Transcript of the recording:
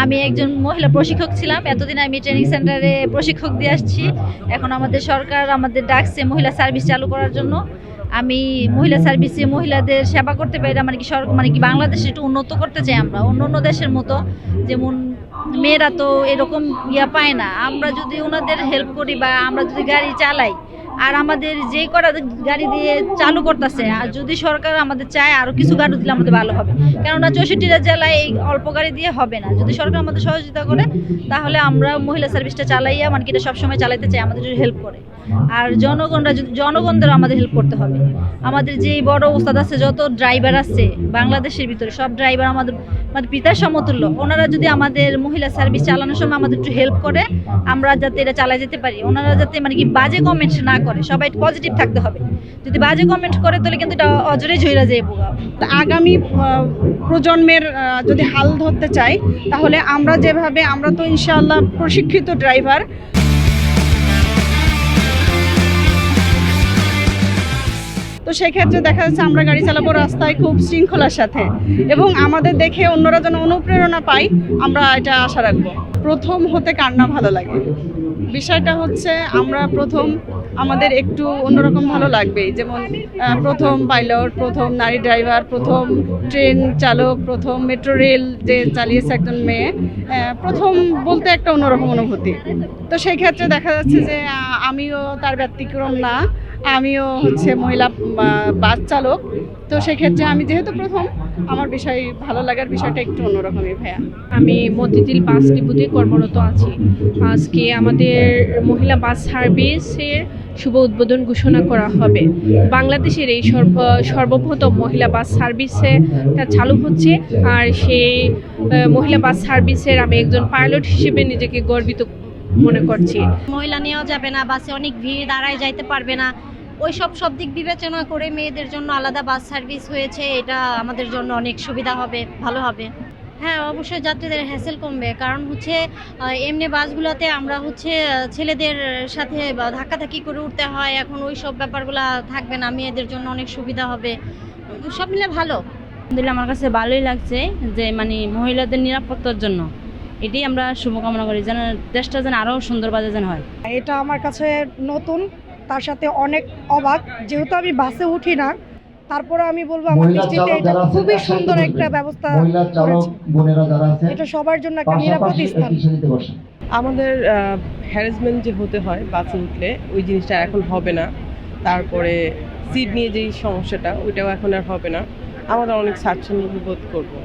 আমি একজন মহিলা প্রশিক্ষক ছিলাম, এতদিন আমি ট্রেনিং সেন্টারে প্রশিক্ষক দিয়ে আসছি। এখন আমাদের সরকার আমাদের ডাকছে মহিলা সার্ভিস চালু করার জন্য। আমি মহিলা সার্ভিসে মহিলাদের সেবা করতে পারি, মানে কি বাংলাদেশে একটু উন্নত করতে চাই আমরা অন্য অন্য দেশের মতো। যেমন মেয়েরা তো এরকম পায় না, আমরা যদি ওনাদের হেল্প করি বা আমরা যদি গাড়ি চালাই, আর আমাদের যে করা গাড়ি দিয়ে চালু করতেছে, আর যদি সরকার আমাদের চায় আরও কিছু গাড়ি দিলে আমাদের ভালো হবে। কেননা 64টা জেলায় এই অল্প গাড়ি দিয়ে হবে না। যদি সরকার আমাদের সহযোগিতা করে তাহলে আমরা মহিলা সার্ভিসটা চালাইয়া মানে কি এটা সবসময় চালাইতে চাই, আমাদের যদি হেল্প করে। আর জনগণদেরও আমাদের হেল্প করতে হবে। আমাদের যে বড় ওস্তাদ আছে, যত ড্রাইভার আছে বাংলাদেশের ভিতরে, সব ড্রাইভার আমাদের পিতার সমতুল্য। ওনারা যদি আমাদের মহিলা সার্ভিস চালানোর সময় আমাদের একটু হেল্প করে, আমরা যাতে এটা চালাই যেতে পারি। ওনারা যাতে মানে কি বাজে কমেন্ট না করে, সবাই পজিটিভ থাকতে হবে। যদি বাজে কমেন্ট করে তাহলে কিন্তু এটা অজরে ঝইরা যায়। আগামী প্রজন্মের যদি হাল ধরতে চাই, তাহলে আমরা তো ইনশাআল্লাহ প্রশিক্ষিত ড্রাইভার। তো সেক্ষেত্রে দেখা যাচ্ছে আমরা গাড়ি চালাবো রাস্তায় খুব শৃঙ্খলার সাথে, এবং আমাদের দেখে অন্যরা যেন অনুপ্রেরণা পায়, আমরা এটা আশা রাখবো। প্রথম হতে কার না ভালো লাগে, বিষয়টা হচ্ছে আমরা প্রথম আমাদের একটু অন্যরকম ভালো লাগবেই। যেমন প্রথম পাইলট, প্রথম নারী ড্রাইভার, প্রথম ট্রেন চালক, প্রথম মেট্রো রেল যে চালিয়েছে একজন মেয়ে, প্রথম বলতে একটা অন্যরকম অনুভূতি। তো সেই ক্ষেত্রে দেখা যাচ্ছে যে আমিও তার ব্যতিক্রম না, আমিও মহিলা বাস চালক। তো সেক্ষেত্রে আমি যেহেতু প্রথম, আমার ভালো লাগার বিষয়টা একটু অন্যরকমই। ভাইয়া, আমি মতিঝিল বাস ডিপোতে কর্মরত আছি। আজকে আমাদের মহিলা বাস সার্ভিসের শুভ উদ্বোধন ঘোষণা করা হবে। বাংলাদেশের এই সর্বপ্রথম মহিলা বাস সার্ভিসটা চালু হচ্ছে, আর সেই মহিলা বাস সার্ভিসের আমি একজন পাইলট হিসেবে নিজেকে গর্বিত মনে করছি। মহিলা নেওয়া যাবে না বাসে, অনেক ভিড়, দাঁড়ায় যাইতে পারবে না, ওই সব দিক বিবেচনা করে মেয়েদের জন্য আলাদা বাস সার্ভিস হয়েছে। এটা আমাদের জন্য অনেক সুবিধা হবে, ভালো হবে। হ্যাঁ, অবশ্যই যাত্রীদের হ্যাসেল কমবে, কারণ এমনি বাসগুলোতে আমরা ছেলেদের সাথে ধাক্কাধাক্কি করে উঠতে হয়। এখন ওই সব ব্যাপারগুলো থাকবে না, মেয়েদের জন্য অনেক সুবিধা হবে। সব মিলে ভালো। আলহামদুলিল্লাহ, আমার কাছে ভালোই লাগছে যে মানে মহিলাদের নিরাপত্তার জন্য এটাই আমরা শুভকামনা করি, যেন দেশটা যেন আরও সুন্দরভাবে যেন হয়। এটা আমার কাছে নতুন, তার সাথে অনেক অবাক। যেহেতু আমি বাসে উঠি না, তারপরে আমি বলবো আমার দৃষ্টিতে এটা খুবই সুন্দর একটা ব্যবস্থা করেছে। এটা সবার জন্য একটা নিরাপদ স্থান। আমাদের হ্যারাসমেন্ট যে হতে হয় বাসে উঠলে, ওই জিনিসটা এখন হবে না। তারপরে সিট নিয়ে যেই সমস্যাটা, ওইটাও এখন আর হবে না। আমরা অনেক স্বাচ্ছন্দ্য বোধ করবো।